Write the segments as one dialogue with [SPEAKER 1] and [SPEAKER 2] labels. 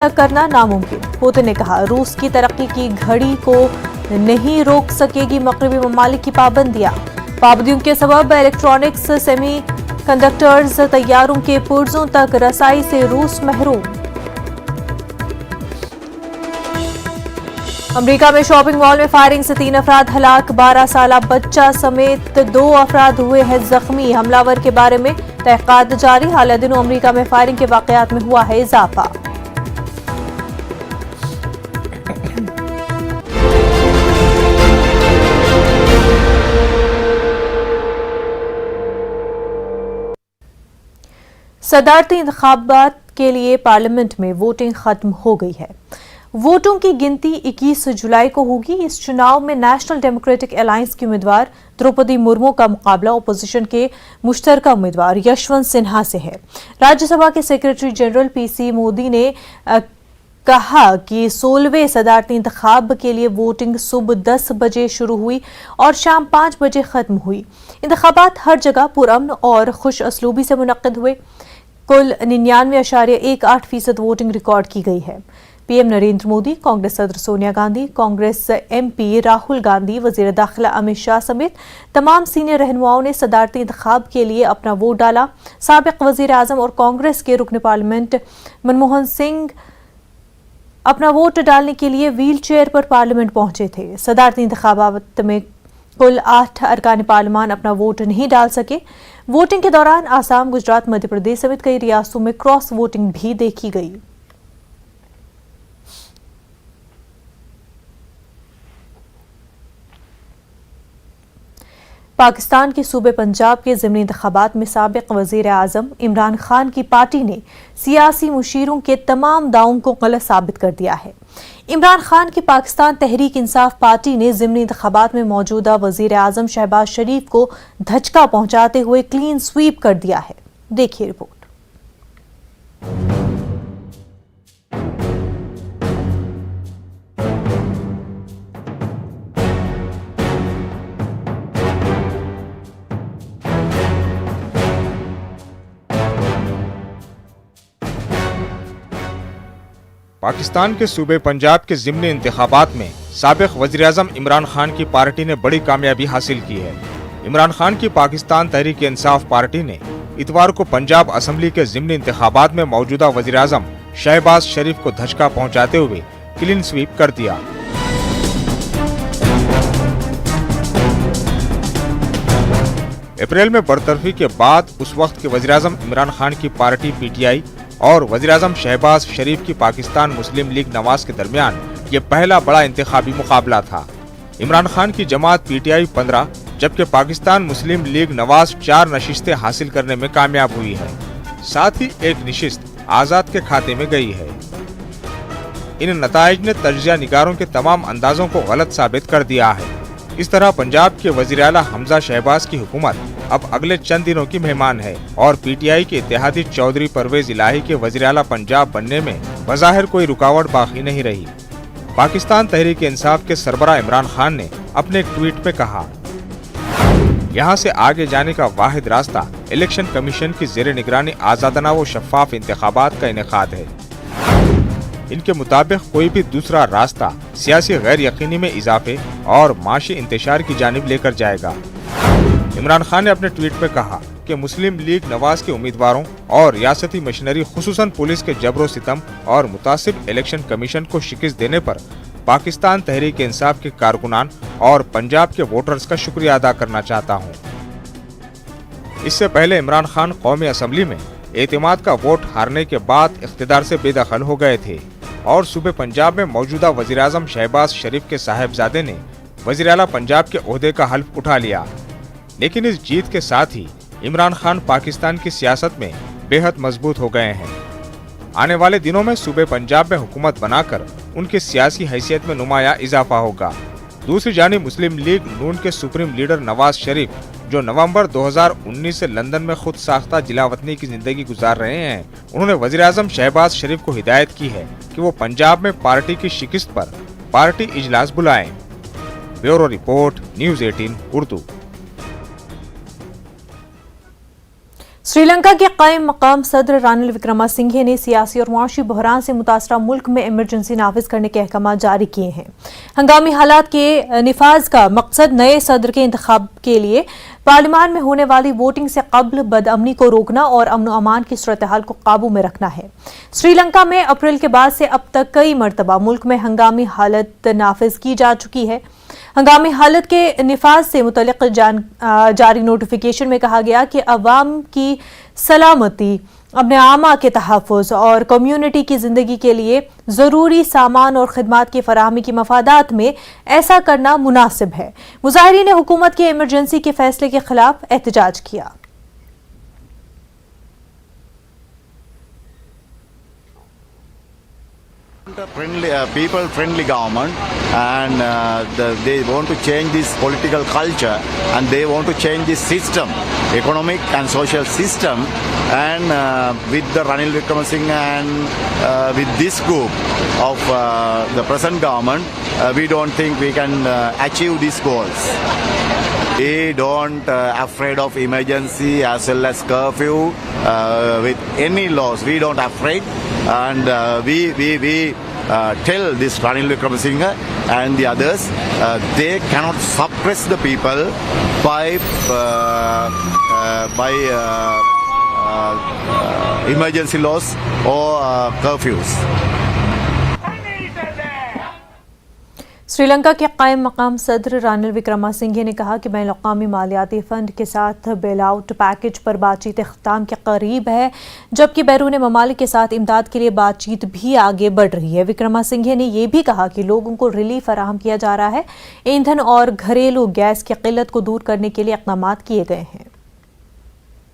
[SPEAKER 1] करना नामुमकिन। पुतिन ने कहा, रूस की तरक्की की घड़ी को नहीं रोक सकेगी मगरबी ममालिक की पाबंदियां। पाबंदियों के सबब इलेक्ट्रॉनिक्स, सेमी कंडक्टर्स, तैयारों के पुर्जों तक रसाई से रूस महरूम। अमेरिका में शॉपिंग मॉल में फायरिंग से 3 अफराद हलाक, 12 साला बच्चा समेत 2 अफराद हुए हैं जख्मी। हमलावर के बारे में तहकीकात जारी। हाल दिनों अमेरिका में फायरिंग के वाकयात में हुआ है इजाफा। सदारती इंतखाबात के लिए पार्लियामेंट में वोटिंग खत्म हो गई है। वोटों की गिनती 21 जुलाई को होगी। इस चुनाव में नेशनल डेमोक्रेटिक अलायंस की उम्मीदवार द्रौपदी मुर्मू का मुकाबला अपोजिशन के मुश्तरका उम्मीदवार यशवंत सिन्हा से है। राज्यसभा के सेक्रेटरी जनरल पीसी मोदी ने कहा कि 16वें सदारती इंतखाब के लिए वोटिंग सुबह 10 बजे शुरू हुई और शाम 5 बजे खत्म हुई। इंतखाबात हर जगह पुरअमन और खुश असलूबी से मुनक्किद हुए। कुल 99.18% वोटिंग रिकॉर्ड की गई है। पीएम नरेंद्र मोदी, कांग्रेस सदर सोनिया गांधी, कांग्रेस एमपी राहुल गांधी, वजीर दाखिला अमित शाह समेत तमाम सीनियर रहनुमाओं ने सदारती इंतखाब के लिए अपना वोट डाला। साबिक वजीर आजम और कांग्रेस के रुकन पार्लियामेंट मनमोहन सिंह अपना वोट डालने के लिए व्हील चेयर पर पार्लियामेंट पहुंचे थे। सदारती इंतखाबात में कुल 8 अरकान पार्लियामान अपना वोट नहीं डाल सके। वोटिंग के दौरान आसाम, गुजरात, मध्य प्रदेश समेत कई रियासतों में क्रॉस वोटिंग भी देखी गई। पाकिस्तान के सूबे पंजाब के ज़िमनी इंतखाबात में साबिक वज़ीर आज़म इमरान खान की पार्टी ने सियासी मुशीरों के तमाम दावों को गलत साबित कर दिया है। इमरान खान की पाकिस्तान तहरीक इंसाफ पार्टी ने ज़िमनी इंतखाबात में मौजूदा वज़ीर आज़म शहबाज शरीफ को धचका पहुंचाते हुए क्लीन स्वीप कर दिया है। देखिए रिपोर्ट।
[SPEAKER 2] पाकिस्तान के सूबे पंजाब के ज़िमनी इंतखाबात में साबिक वज़ीर-ए-आज़म इमरान खान की पार्टी ने बड़ी कामयाबी हासिल की है। इमरान खान की पाकिस्तान तहरीक इंसाफ पार्टी ने इतवार को पंजाब असम्बली के ज़िमनी इंतखाबात में मौजूदा वज़ीर-ए-आज़म शहबाज शरीफ को धचका पहुंचाते हुए क्लीन स्वीप कर दिया। अप्रैल में बरतरफी के बाद उस वक्त के वज़ीर-ए-आज़म इमरान खान की पार्टी पीटीआई और वज़ीर-ए-आज़म शहबाज शरीफ की पाकिस्तान मुस्लिम लीग नवाज के दरमियान ये पहला बड़ा इंतखाबी मुकाबला था। इमरान खान की जमात पीटीआई 15 जबकि पाकिस्तान मुस्लिम लीग नवाज 4 नशिस्तें हासिल करने में कामयाब हुई है। साथ ही एक नशिस्त आज़ाद के खाते में गई है। इन नताइज ने तज्ज़िया निगारों के तमाम अंदाजों को गलत साबित कर दिया है। इस तरह पंजाब के वज़ीर आला हमजा शहबाज की हुकूमत अब अगले चंद दिनों की मेहमान है और पीटीआई के इत्तेहादी चौधरी परवेज इलाही के वज़ीर आला पंजाब बनने में बज़ाहिर कोई रुकावट बाकी नहीं रही। पाकिस्तान तहरीक इंसाफ के सरबराह इमरान खान ने अपने एक ट्वीट में कहा, यहाँ से आगे जाने का वाहिद रास्ता इलेक्शन कमीशन की ज़ेर निगरानी आज़ादाना व शफ़ाफ इंतखाबात का इनेकाद है। इनके मुताबिक कोई भी दूसरा रास्ता सियासी गैर यकीनी में इजाफे और माशी इंतशार की जानिब लेकर जाएगा। इमरान खान ने अपने ट्वीट में कहा कि मुस्लिम लीग नवाज के उम्मीदवारों और रियासती मशीनरी खुसूसन पुलिस के जबरो सितम और मुतासिब इलेक्शन कमीशन को शिकस्त देने पर पाकिस्तान तहरीक इंसाफ के कारकुनान और पंजाब के वोटर्स का शुक्रिया अदा करना चाहता हूँ। इससे पहले इमरान खान कौमी असम्बली में एतमाद का वोट हारने के बाद इख्तिदार से बेदखल हो गए थे और सूबे पंजाब में मौजूदा वज़ीर-ए-आज़म शहबाज शरीफ के साहिबजादे ने वज़ीर आला पंजाब के ओहदे का हल्फ उठा लिया। लेकिन इस जीत के साथ ही इमरान खान पाकिस्तान की सियासत में बेहद मजबूत हो गए हैं। आने वाले दिनों में सूबे पंजाब में हुकूमत बनाकर उनकी सियासी हैसियत में नुमाया इजाफा होगा। दूसरी जानिब मुस्लिम लीग नून के सुप्रीम लीडर नवाज शरीफ, जो नवंबर 2019 से लंदन में खुद साख्ता जिलावतनी की जिंदगी गुजार रहे हैं, उन्होंने वज़ीर-ए-आज़म शहबाज शरीफ को हिदायत की है कि वो पंजाब में पार्टी की शिकस्त पर पार्टी इजलास बुलाएं। Bureau report, news 18 Urdu.
[SPEAKER 1] Sri Lanka के कायम मकाम सदर रानिल विक्रमासिंघे ने सियासी और मुआशी बहरान से मुतासरा मुल्क में इमरजेंसी नाफिज करने के अहकाम जारी किए हैं। हंगामी हालात के निफाज का मकसद नए सदर के इंतखाब के लिए पार्लियामान में होने वाली वोटिंग से कबल बदअमनी को रोकना और अमन व अमान की सूरत-ए-हाल को काबू में रखना है। श्रीलंका में अप्रैल के बाद से अब तक कई मरतबा मुल्क में हंगामी हालत नाफिज की जा चुकी है। हंगामी हालत के निफाज से मुतल्लिक जारी नोटिफिकेशन में कहा गया कि अवाम की सलामती, अपने आमा के तहफ़्फ़ुज़ और कम्यूनिटी की ज़िंदगी के लिए ज़रूरी सामान और ख़िदमात की फ़राहमी की मफादात में ऐसा करना मुनासिब है। मुज़ाहिरीन ने हुकूमत के इमरजेंसी के फ़ैसले के ख़िलाफ़ एहतजाज किया।
[SPEAKER 3] People friendly government, and they want to change this political culture, and they want to change this system, economic and social system, and with the Ranil Wickremesinghe and with this group of the present government, we don't think we can achieve these goals. We don't afraid of emergency as well as curfew with any laws. We don't afraid, and we tell this Ranil Wickremesinghe and the others they cannot suppress the people by emergency laws or curfews.
[SPEAKER 1] Sri Lanka के कायम मकाम सदर रानिल विक्रमासिंघे ने कहा कि बैनुल-अक़वामी मालियाती fund के साथ bail out package पर बातचीत इख्तिताम के करीब है, जबकि बैरून ममालिक के साथ इमदाद के लिए बातचीत भी आगे बढ़ रही है। विक्रमासिंघे ने यह भी कहा कि लोगों को रिलीफ फराहम किया जा रहा है। ईंधन और घरेलू गैस की किल्लत को दूर करने के लिए इक़दाम किए गए हैं।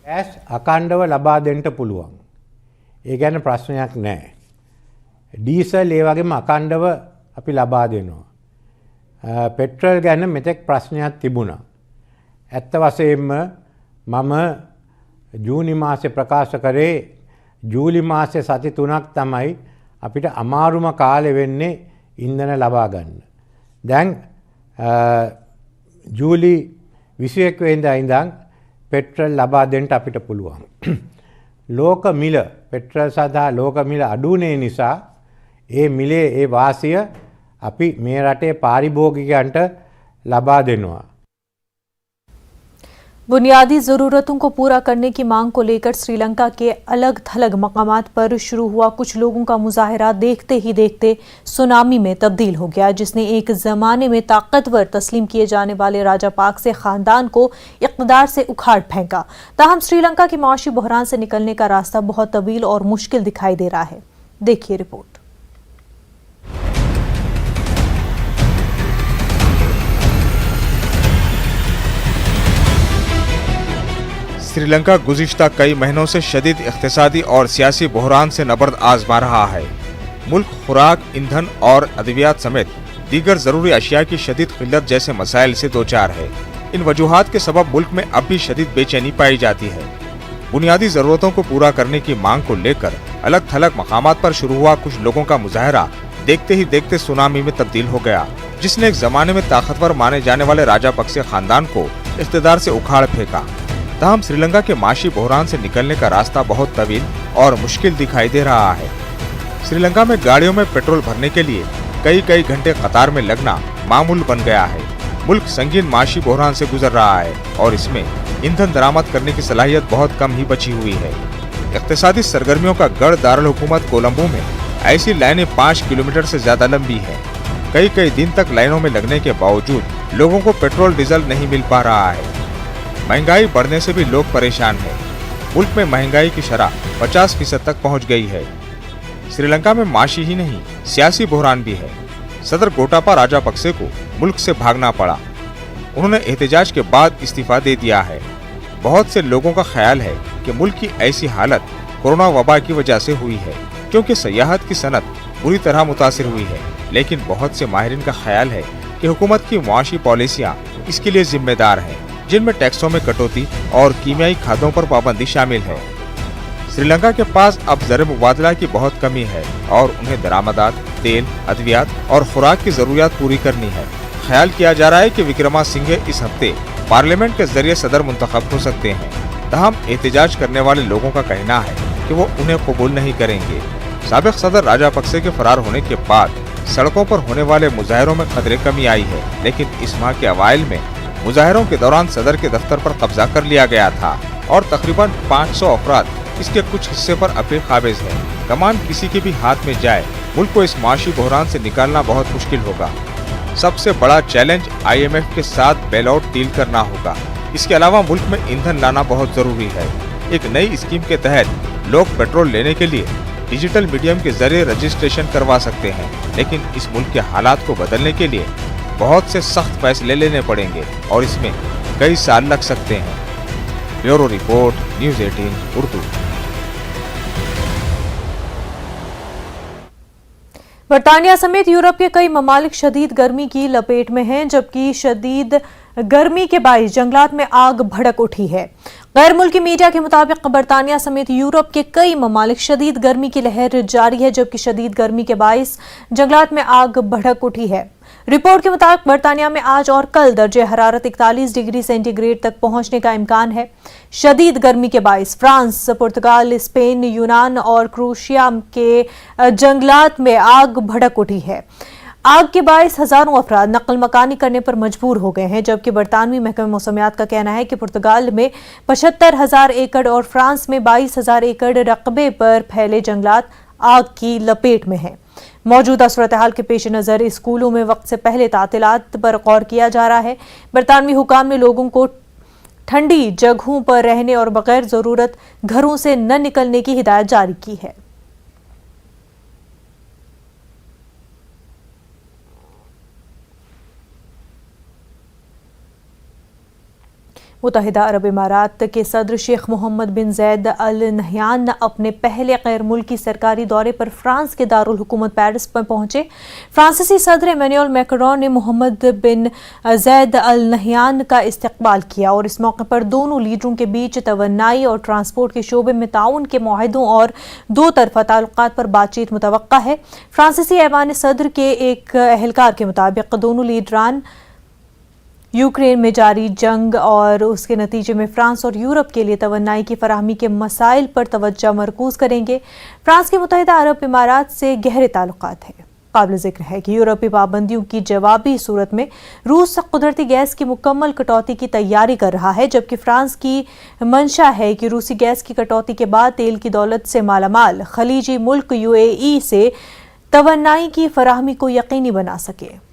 [SPEAKER 4] गैस अखंडව ලබා දෙන්න පුළුවන්. ඒ ගැන ප්‍රශ්නයක් නැහැ. ඩීසල් ඒ වගේම අඛණ්ඩව අපි ලබා දෙනවා. පෙට්‍රල් ගැන මෙතෙක් ප්‍රශ්නයක් තිබුණා. ඇත්ත වශයෙන්ම මම ජූනි මාසේ ප්‍රකාශ කරේ ජූලි මාසේ සති 3ක් තමයි අපිට අමාරුම කාලෙ වෙන්නේ ඉන්ධන ලබා ගන්න. දැන් ජූලි 21 වෙනිදා ඉඳන් පෙට්‍රල් ලබා දෙන්න අපිට පුළුවන්. ලෝක මිල පෙට්‍රල් සඳහා ලෝක මිල අඩුුනේ නිසා ඒ මිලේ ඒ වාසිය අපි මේ රටේ පාරිභෝගිකයන්ට ලබා දෙනවා.
[SPEAKER 1] बुनियादी ज़रूरतों को पूरा करने की मांग को लेकर श्रीलंका के अलग थलग मकामात पर शुरू हुआ कुछ लोगों का मुजाहरा देखते ही देखते सुनामी में तब्दील हो गया, जिसने एक ज़माने में ताकतवर तस्लीम किए जाने वाले राजापाक्से ख़ानदान को इक़्तिदार से उखाड़ फेंका। ताहम श्रीलंका की माशी बहरान से निकलने का रास्ता बहुत तवील और मुश्किल दिखाई दे रहा है। देखिए रिपोर्ट।
[SPEAKER 2] श्रीलंका गुज़िश्ता कई महीनों से शदीद इक़्तिसादी और सियासी बहरान से नबर्द आज़मा रहा है। मुल्क खुराक, ईंधन और अद्वियात समेत दीगर ज़रूरी अशिया की शदीद किल्लत जैसे मसाइल से दो चार है। इन वजूहात के सबब मुल्क में अब भी शदीद बेचैनी पाई जाती है। बुनियादी ज़रूरतों को पूरा करने की मांग को लेकर अलग थलग मकामात पर शुरू हुआ कुछ लोगों का मुजाहरा देखते ही देखते सुनामी में तब्दील हो गया, जिसने एक ज़माने में ताकतवर माने जाने वाले राजापक्से ख़ानदान को इक़्तिदार से उखाड़ फेंका। ताहम श्रीलंका के माशी बहरान से निकलने का रास्ता बहुत तवील और मुश्किल दिखाई दे रहा है। श्रीलंका में गाड़ियों में पेट्रोल भरने के लिए कई घंटे कतार में लगना मामूल बन गया है। मुल्क संगीन माशी बहरान से गुजर रहा है और इसमें ईंधन दरामद करने की सलाहियत बहुत कम ही बची हुई है। इक़्तिसादी सरगर्मियों का गढ़ दारुल हुकूमत कोलंबो में ऐसी लाइनें 5 किलोमीटर से ज्यादा लंबी है। कई दिन तक लाइनों में लगने के बावजूद लोगों को पेट्रोल डीजल नहीं मिल पा रहा है। महंगाई बढ़ने से भी लोग परेशान हैं। मुल्क में महंगाई की शरह 50% तक पहुंच गई है। श्रीलंका में माशी ही नहीं, सियासी बहरान भी है। सदर गोटाबा राजापक्से को मुल्क से भागना पड़ा। उन्होंने एहतजाज के बाद इस्तीफा दे दिया है। बहुत से लोगों का ख्याल है कि मुल्क की ऐसी हालत कोरोना वबा की वजह से हुई है, क्योंकि सयाहत की सनत बुरी तरह मुतासिर हुई है। लेकिन बहुत से माहिरीन का ख्याल है कि हुकूमत की मुआशी पॉलिसियां इसके लिए जिम्मेदार हैं, जिनमें टैक्सों में कटौती और कीमियाई खादों पर पाबंदी शामिल है। श्रीलंका के पास अब ज़र मुबादला की बहुत कमी है और उन्हें दरामदात, तेल, अद्वियात और खुराक की ज़रूरियात पूरी करनी है। ख्याल किया जा रहा है कि विक्रमासिंघे इस हफ्ते पार्लियामेंट के जरिए सदर मुंतखब हो सकते हैं। तहम एहतजाज करने वाले लोगों का कहना है कि वो उन्हें कबूल नहीं करेंगे। साबिक सदर राजापक्से के फरार होने के बाद सड़कों पर होने वाले मुजाहरों में खतरे कमी आई है, लेकिन इस माह के अवाइल में मुजाहरों के दौरान सदर के दफ्तर पर कब्जा कर लिया गया था और तकरीबन 500 अफराद इसके कुछ हिस्से पर अपील काबिज है। कमान किसी के भी हाथ में जाए, मुल्क को इस माशी बहरान से निकालना बहुत मुश्किल होगा। सबसे बड़ा चैलेंज IMF के साथ बेल आउट डील करना होगा। इसके अलावा मुल्क में ईंधन लाना बहुत जरूरी है। एक नई स्कीम के तहत लोग पेट्रोल लेने के लिए डिजिटल मीडियम के जरिए रजिस्ट्रेशन करवा सकते हैं, लेकिन इस मुल्क के हालात को बदलने के लिए बहुत से सख्त फैसले लेने पड़ेंगे और इसमें कई साल लग सकते हैं। Bureau report, news 18 Urdu.
[SPEAKER 1] बरतानिया समेत यूरोप के कई ममालिक शदीद गर्मी की लपेट में हैं, जबकि शदीद गर्मी के बायस जंगलात में आग भड़क उठी है। गैर मुल्की मीडिया के मुताबिक बरतानिया समेत यूरोप के कई ममालिक शदीद गर्मी की लहर जारी है, जबकि शदीद गर्मी के बायस जंगलात में आग भड़क उठी है। रिपोर्ट के मुताबिक बरतानिया में आज और कल दर्जे हरारत 41 डिग्री सेंटीग्रेड तक पहुंचने का इम्कान है। शदीद गर्मी के बायस फ्रांस, पुर्तगाल, स्पेन, यूनान और क्रोएशिया के जंगलात में आग भड़क उठी है। आग के बायस हजारों अफराद नकल मकानी करने पर मजबूर हो गए हैं, जबकि बरतानवी महकमे मौसमियात का कहना है कि पुर्तगाल में 75,000 एकड़ और फ्रांस में 22,000 एकड़ रकबे पर फैले जंगलात आग की लपेट में हैं। मौजूदा सूरत हाल के पेश नज़र स्कूलों में वक्त से पहले तातीलात पर गौर किया जा रहा है। बरतानवी हुकाम ने लोगों को ठंडी जगहों पर रहने और बगैर ज़रूरत घरों से न निकलने की हिदायत जारी की है। मुत्तहिदा अरब इमारात के सदर शेख मोहम्मद बिन जैद अल नहयान अपने पहले गैर मुल्की सरकारी दौरे पर फ्रांस के दारुल हुकूमत पेरिस में पहुंचे। फ्रांसीसी सदर इमैनुअल मैक्रोन ने मोहम्मद बिन जैद अल नहयान का इस्तकबाल किया और इस मौके पर दोनों लीडरों के बीच तवन्नाई और ट्रांसपोर्ट के शोबे में ताउन के मुआहदों और दो तरफा ताल्लुकात पर बातचीत मुतवक्का है। फ्रांसीसी ऐवान सदर के एक एहलकार के मुताबिक दोनों लीडरान यूक्रेन में जारी जंग और उसके नतीजे में फ्रांस और यूरोप के लिए तवन्नाई की फराहमी के मसाइल पर तवज्जो मरकूज करेंगे। फ्रांस के मुत्तहिदा अरब इमारात से गहरे ताल्लुकात हैं। काबिल जिक्र है कि यूरोपीय पाबंदियों की जवाबी सूरत में रूस कुदरती गैस की मुकम्मल कटौती की तैयारी कर रहा है, जबकि फ्रांस की मंशा है कि रूसी गैस की कटौती के बाद तेल की दौलत से मालामाल खलीजी मुल्क UAE से तवन्नाई की फराहमी को यकीनी बना सके।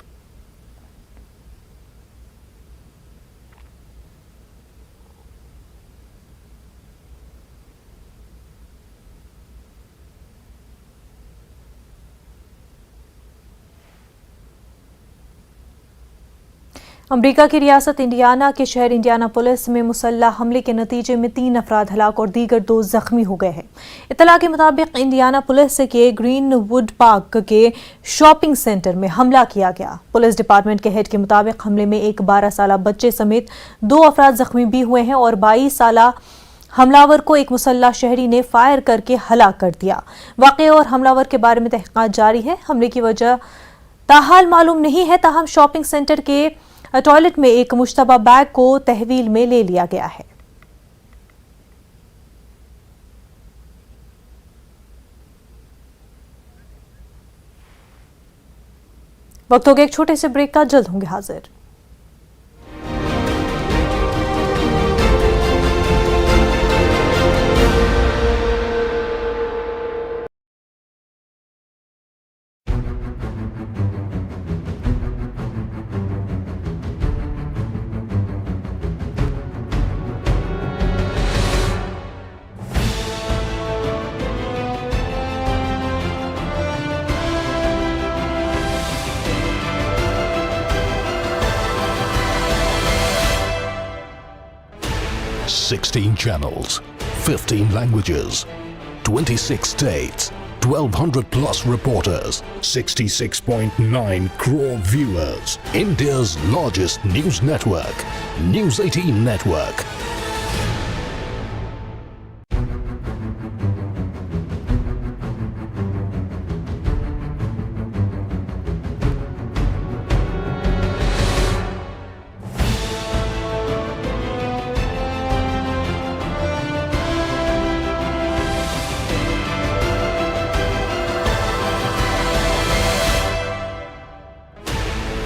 [SPEAKER 1] अमरीका की रियासत इंडियाना के शहर इंडियानापोलिस में मुसल्लह हमले के नतीजे में 3 अफराद हलाक और दीगर 2 जख्मी हो गए हैं। इत्तला के मुताबिक इंडियानापोलिस के ग्रीनवुड पार्क के शॉपिंग सेंटर में हमला किया गया। पुलिस डिपार्टमेंट के हेड के मुताबिक हमले में एक 12 साला बच्चे समेत 2 अफराद जख्मी भी हुए हैं और 22 साला हमलावर को एक मुसल्लह शहरी ने फायर करके हलाक कर दिया। वाक़े और हमलावर के बारे में तहक़ीक़ात जारी है। हमले की वजह ताहाल मालूम नहीं है, ताहम शॉपिंग सेंटर के टॉयलेट में एक मुश्तबा बैग को तहवील में ले लिया गया है। वक्त हो गया एक छोटे से ब्रेक का, जल्द होंगे हाजिर।
[SPEAKER 5] Sixteen channels, 15 languages, 26 states, 1,200 plus reporters, 66.9 crore viewers. India's largest news network, News 18 Network.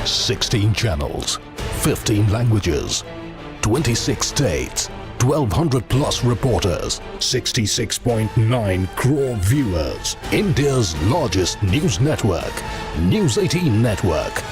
[SPEAKER 5] 16 channels, 15 languages, 26 states, 1200 plus reporters, 66.9 crore viewers. India's largest news network, News 18 Network.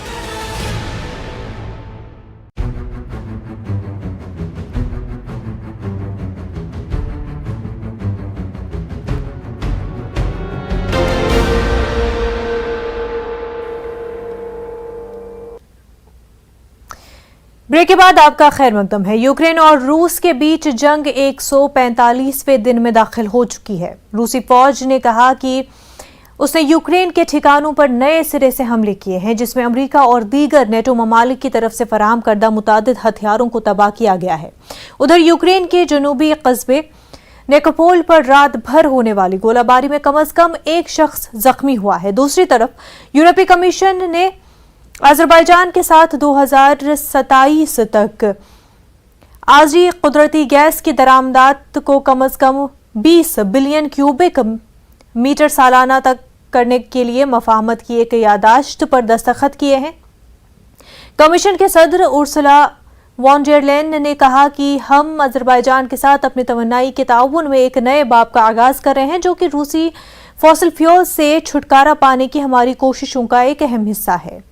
[SPEAKER 1] Break के बाद आपका खैर मकदम है। यूक्रेन और रूस के बीच जंग 145वें दिन में दाखिल हो चुकी है। रूसी फौज ने कहा कि उसने यूक्रेन के ठिकानों पर नए सिरे से हमले किए हैं, जिसमें अमेरिका और दीगर नेटो ममालिक की तरफ से फराहम करदा मुतादिद हथियारों को तबाह किया गया है। उधर यूक्रेन के जनूबी कस्बे नेकोपोल पर रात भर होने वाली गोलाबारी में कम से कम एक शख्स जख्मी हुआ है। दूसरी तरफ यूरोपीय कमीशन ने अजरबैजान के साथ 2027 तक आजी कुदरती गैस की दरामदात को कम से कम 20 बिलियन क्यूबिक मीटर सालाना तक करने के लिए मफाहमत की एक यादाश्त पर दस्तखत किए हैं। कमीशन के सदर उर्सुला वॉन डेर लेयन ने कहा कि हम अजरबैजान के साथ अपने तवन्नाई के ताउन में एक नए बाब का आगाज कर रहे हैं, जो कि रूसी फॉसिल फ्यूल से छुटकारा पाने की हमारी कोशिशों का एक अहम हिस्सा है।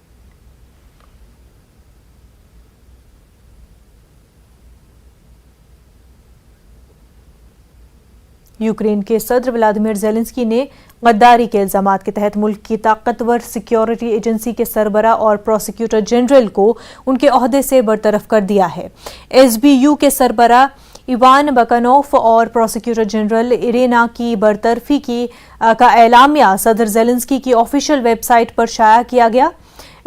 [SPEAKER 1] यूक्रेन के सदर व्लादिमीर ज़ेलेंस्की ने गद्दारी के इल्जामात के तहत मुल्क की ताकतवर सिक्योरिटी एजेंसी के सरबरा और प्रोसिक्यूटर जनरल को उनके ओहदे से बरतरफ कर दिया है। एसबीयू के सरबरा इवान बकानोफ और प्रोसिक्यूटर जनरल इरेना की बरतरफी का एलामिया सदर ज़ेलेंस्की की ऑफिशियल वेबसाइट पर शाया किया गया।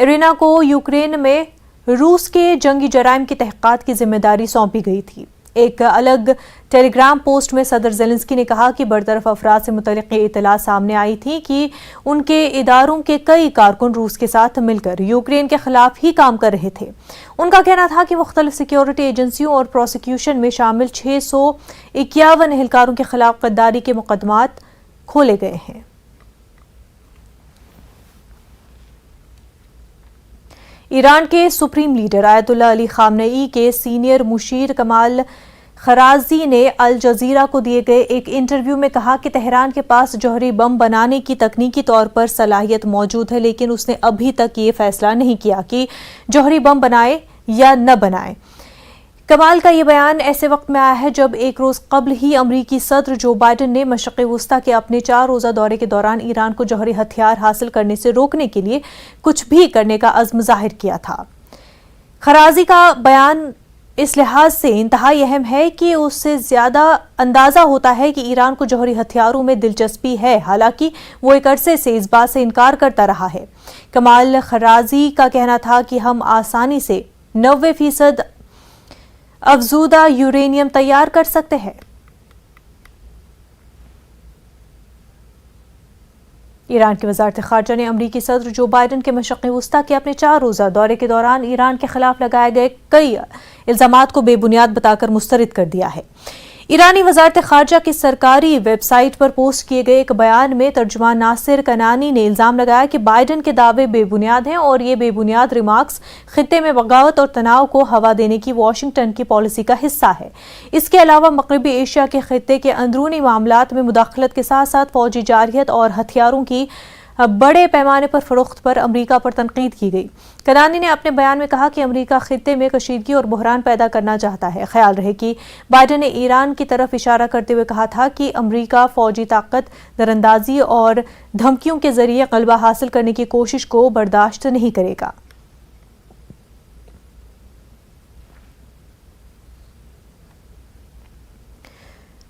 [SPEAKER 1] इरेना को यूक्रेन में रूस के जंगी जराइम की तहकीकात की जिम्मेदारी सौंपी गई थी। एक अलग टेलीग्राम पोस्ट में सदर ज़ेलेंस्की ने कहा कि बरतरफ अफराद से मुतल्लिक़ इत्तला सामने आई थी कि उनके इदारों के कई कारकुन रूस के साथ मिलकर यूक्रेन के खिलाफ ही काम कर रहे थे। उनका कहना था कि मुख्तलिफ सिक्योरिटी एजेंसियों और प्रोसिक्यूशन में शामिल 651 एहलकारों के खिलाफ गद्दारी के मुकदमात खोले गए हैं। ईरान के supreme leader Ayatollah Ali Khamenei के सीनियर मुशीर कमाल खराजी ने अल जजीरा को दिए गए एक इंटरव्यू में कहा कि तेहरान के पास जौहरी बम बनाने की तकनीकी तौर पर सलाहियत मौजूद है, लेकिन उसने अभी तक ये फैसला नहीं किया कि जौहरी बम बनाए या न बनाए। कमाल का ये बयान ऐसे वक्त में आया है जब एक रोज कबल ही अमरीकी सदर जो बाइडन ने मशरिक़ वुस्ता के अपने 4 रोज़ा दौरे के दौरान ईरान को जौहरी हथियार हासिल करने से रोकने के लिए कुछ भी करने का अज़्म जाहिर किया था। खराजी का बयान इस लिहाज से इंतहाई अहम है कि उससे ज्यादा अंदाजा होता है कि ईरान को जौहरी हथियारों में दिलचस्पी है, हालांकि वो एक अरसे से इस बात से इनकार करता रहा है। कमाल खराजी का कहना था कि हम आसानी से 90% अफजूदा यूरेनियम तैयार कर सकते हैं। ईरान की वजारत खारजा ने अमरीकी सदर जो बाइडन के मशरिक़ वुस्ता के अपने 4 रोज़ा दौरे के दौरान ईरान के खिलाफ लगाए गए कई इल्जामात को बेबुनियाद बताकर मुस्तरद कर दिया है। ईरानी वजारत खारजा की सरकारी वेबसाइट पर पोस्ट किए गए एक बयान में तर्जुमान नासिर कनानी ने इल्जाम लगाया कि बाइडन के दावे बेबुनियाद हैं और ये बेबुनियाद रिमार्क्स खित्ते में बगावत और तनाव को हवा देने की वाशिंगटन की पॉलिसी का हिस्सा है। इसके अलावा मगरबी एशिया के खित्ते के अंदरूनी मामलात में मुदाखलत के साथ साथ फौजी जारहियत और हथियारों की बड़े पैमाने पर फरोख्त पर अमरीका पर तनकीद की गई। कनानी ने अपने बयान में कहा कि अमरीका खित्ते में कशीदगी और बहरान पैदा करना चाहता है। ख्याल रहे कि बाइडन ने ईरान की तरफ इशारा करते हुए कहा था कि अमरीका फौजी ताकत, दरअंदाजी और धमकियों के जरिए गलबा हासिल करने की कोशिश को बर्दाश्त नहीं करेगा।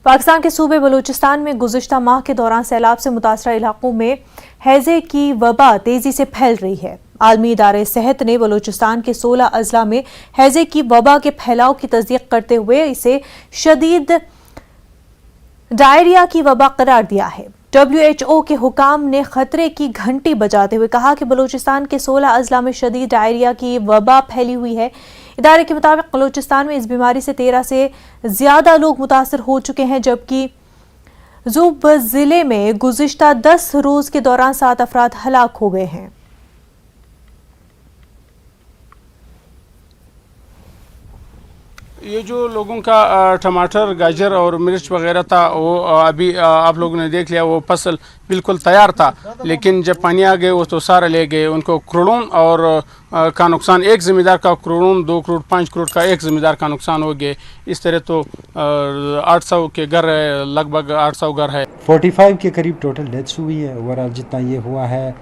[SPEAKER 1] पाकिस्तान के सूबे बलूचिस्तान में गुज़िश्ता माह के दौरान सैलाब से मुतासरा इलाकों में हैजे की वबा तेजी से फैल रही है। आलमी इदारे सेहत ने बलूचिस्तान के 16 अजला में हैजे की वबा के फैलाव की तस्दीक करते हुए इसे शदीद डायरिया की वबा करार दिया है। WHO के हुकाम ने खतरे की घंटी बजाते हुए कहा कि बलूचिस्तान के 16 अजला में शदीद डायरिया की वबा फैली हुई है। इदारे के मुताबिक बलूचिस्तान में इस बीमारी से 13 से ज्यादा लोग मुतासर हो चुके हैं, जबकि ज़ुब जिले में गुज़िश्ता 10 रोज के दौरान 7 अफराद हलाक हो गए हैं।
[SPEAKER 6] ये जो लोगों का टमाटर, गाजर और मिर्च वगैरह था, वो अभी आप लोगों ने देख लिया, वो फसल बिल्कुल तैयार था, लेकिन जब पानी आ गए वो तो सारा ले गए। उनको करोड़ों और का नुकसान, एक ज़मींदार का करोड़ों, 2 करोड़ 5 करोड़ का एक ज़मींदार का नुकसान हो गए। इस तरह तो 800 के घर है, लगभग 800 घर है।
[SPEAKER 7] 45 के करीब टोटल डेथ्स हुई है ओवरऑल जितना ये हुआ है,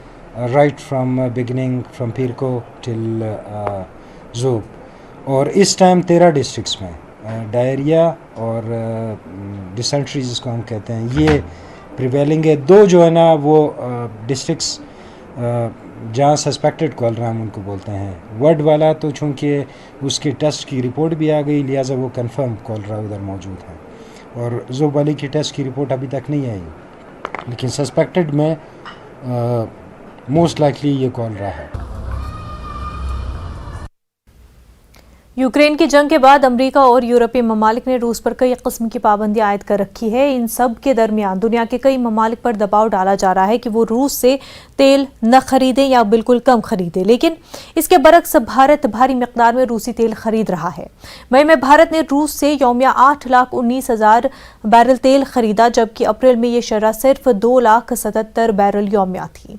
[SPEAKER 7] right from beginning from Pirkoh till Zhob. और इस टाइम 13 डिस्ट्रिक्ट्स में डायरिया और डिसेंट्री जिसको हम कहते हैं ये प्रिवेलिंग है। 2 जो है ना वो डिस्ट्रिक्ट्स जहाँ सस्पेक्टेड कॉलरा हम उनको बोलते हैं। वर्ड वाला तो चूँकि उसकी टेस्ट की रिपोर्ट भी आ गई, लिहाजा वो कंफर्म कॉलरा उधर मौजूद है। और ज़ोब वाली की टेस्ट की रिपोर्ट अभी तक नहीं आई, लेकिन सस्पेक्टेड में मोस्ट लाइकली ये कॉलरा है।
[SPEAKER 1] यूक्रेन की जंग के बाद अमेरिका और यूरोपीय ममालिक ने रूस पर कई किस्म की पाबंदियां आयद कर रखी है। इन सब के दरमियान दुनिया के कई ममालिक पर दबाव डाला जा रहा है कि वो रूस से तेल न खरीदें या बिल्कुल कम खरीदें, लेकिन इसके बरक्स भारत भारी मिकदार में रूसी तेल खरीद रहा है। मई में भारत ने रूस से यौमिया 8,19,000 बैरल तेल खरीदा, जबकि अप्रैल में ये शरह सिर्फ 2,77,000 बैरल यौमिया थी।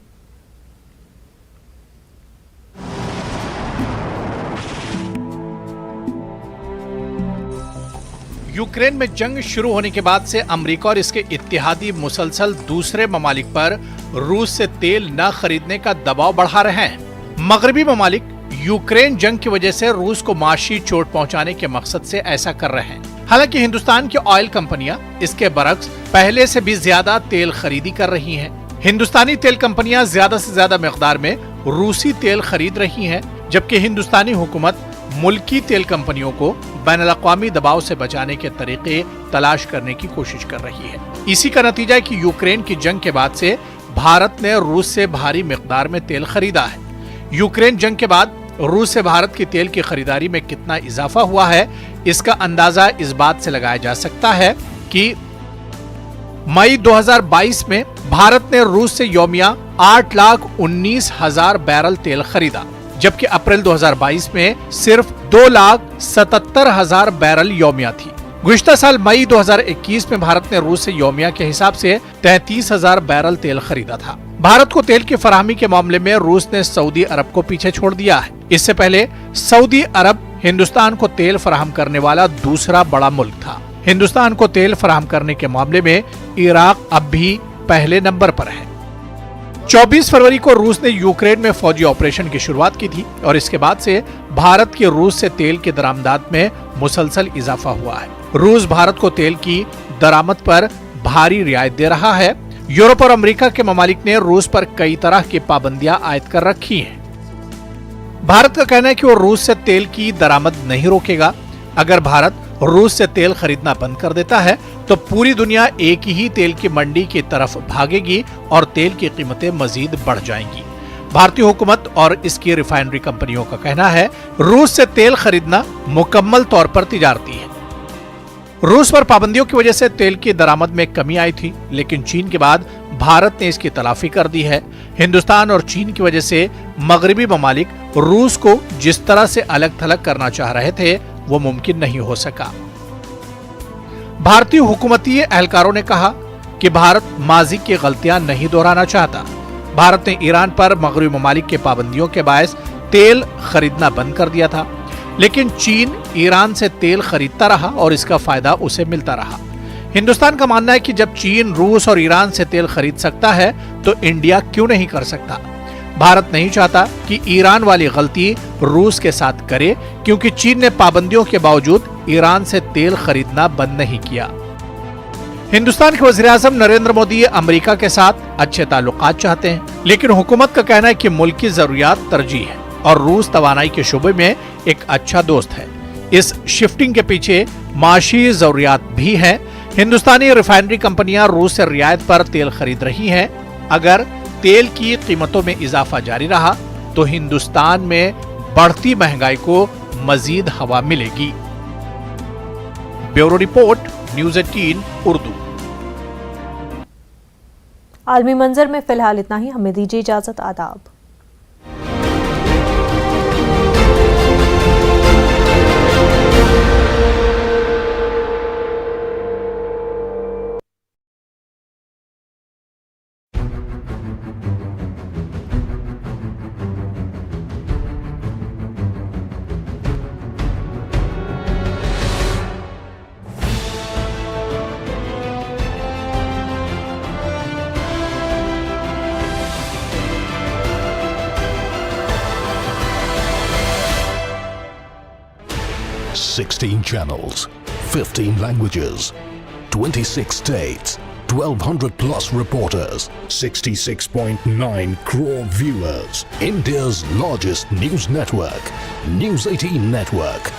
[SPEAKER 8] यूक्रेन में जंग शुरू होने के बाद से अमेरिका और इसके इत्तेहादी मुसलसल दूसरे ममालिक पर रूस से तेल न खरीदने का दबाव बढ़ा रहे हैं। मगरबी ममालिक यूक्रेन जंग की वजह से रूस को माशी चोट पहुंचाने के मकसद से ऐसा कर रहे हैं। हालांकि हिंदुस्तान की ऑयल कंपनियां इसके बरक्स पहले से भी ज्यादा तेल खरीदी कर रही हैं। हिंदुस्तानी तेल कंपनियां ज्यादा से ज्यादा मिकदार में रूसी तेल खरीद रही हैं, जबकि हिंदुस्तानी हुकूमत मुल्की तेल कंपनियों को बैनुल-अक़वामी दबाव से बचाने के तरीके तलाश करने की कोशिश कर रही है। इसी का नतीजा है कि यूक्रेन की जंग के बाद से भारत ने रूस से भारी मिकदार में तेल खरीदा है। यूक्रेन जंग के बाद रूस से भारत की तेल की खरीदारी में कितना इजाफा हुआ है, इसका अंदाजा इस बात से लगाया जा सकता है कि मई 2022 में भारत ने रूस से यौमिया 8,19,000 बैरल तेल खरीदा, जबकि अप्रैल 2022 में सिर्फ 2,77,000 बैरल यौमिया थी। गुज़िश्ता साल मई 2021 में भारत ने रूस से यौमिया के हिसाब से 33,000 बैरल तेल खरीदा था। भारत को तेल की फराहमी के मामले में रूस ने सऊदी अरब को पीछे छोड़ दिया है। इससे पहले सऊदी अरब हिंदुस्तान को तेल फराहम करने वाला दूसरा बड़ा मुल्क था। हिंदुस्तान को तेल फराहम करने के मामले में इराक अब भी पहले नंबर पर है। 24 फरवरी को रूस ने यूक्रेन में फौजी ऑपरेशन की शुरुआत की थी और इसके बाद से भारत की रूस से तेल की दरामदात में मुसलसल इजाफा हुआ है। रूस भारत को तेल की दरामद पर भारी रियायत दे रहा है। यूरोप और अमेरिका के ममालिक ने रूस पर कई तरह की पाबंदियां आयद कर रखी हैं। भारत का कहना है कि वो रूस से तेल की दरामद नहीं रोकेगा। अगर भारत रूस से तेल खरीदना बंद कर देता है तो पूरी दुनिया एक ही तेल की मंडी की तरफ भागेगी और तेल की कीमतें मजीद बढ़ जाएंगी। भारतीय हुकूमत और इसकी रिफाइनरी कंपनियों का कहना है रूस से तेल खरीदना मुकम्मल तौर पर तिजारती है। रूस पर पाबंदियों की वजह से तेल की दरामद में कमी आई थी, लेकिन चीन के बाद भारत ने इसकी तलाफी कर दी है। हिंदुस्तान और चीन की वजह से मगरबी ममालिक रूस को जिस तरह से अलग थलग करना चाह रहे थे वो मुमकिन नहीं हो सका। भारतीय हुकूमती एहलकारों ने कहा कि भारत माजी की गलतियां नहीं दोहराना चाहता। भारत ने ईरान पर मगरबी ममालिक के पाबंदियों के बायस तेल खरीदना बंद कर दिया था, लेकिन चीन ईरान से तेल खरीदता रहा और इसका फायदा उसे मिलता रहा। हिंदुस्तान का मानना है कि जब चीन रूस और ईरान से तेल खरीद सकता है तो इंडिया क्यों नहीं कर सकता। भारत नहीं चाहता कि ईरान वाली गलती रूस के साथ करे, क्योंकि चीन ने पाबंदियों के बावजूद ईरान से तेल खरीदना बंद नहीं किया। हिंदुस्तान के वज़ीर-ए-आज़म नरेंद्र मोदी अमेरिका के साथ अच्छे ताल्लुकात चाहते हैं, लेकिन हुकूमत का कहना है कि मुल्क की जरूरियात तरजीह है और रूस तवानाई के शोबे में एक अच्छा दोस्त है। इस शिफ्टिंग के पीछे माशी जरूरियात भी है। हिंदुस्तानी रिफाइनरी कंपनियां रूस से रियायत पर तेल खरीद रही हैं। अगर तेल की कीमतों में इजाफा जारी रहा तो हिंदुस्तान में बढ़ती महंगाई को मजीद हवा मिलेगी। Bureau report, news 18 Urdu.
[SPEAKER 1] आलमी मंजर में फिलहाल इतना ही। हमें दीजिए इजाजत। आदाब।
[SPEAKER 5] 16 channels, 15 languages, 26 states, 1200 plus reporters, 66.9 crore viewers. India's largest news network, News 18 Network.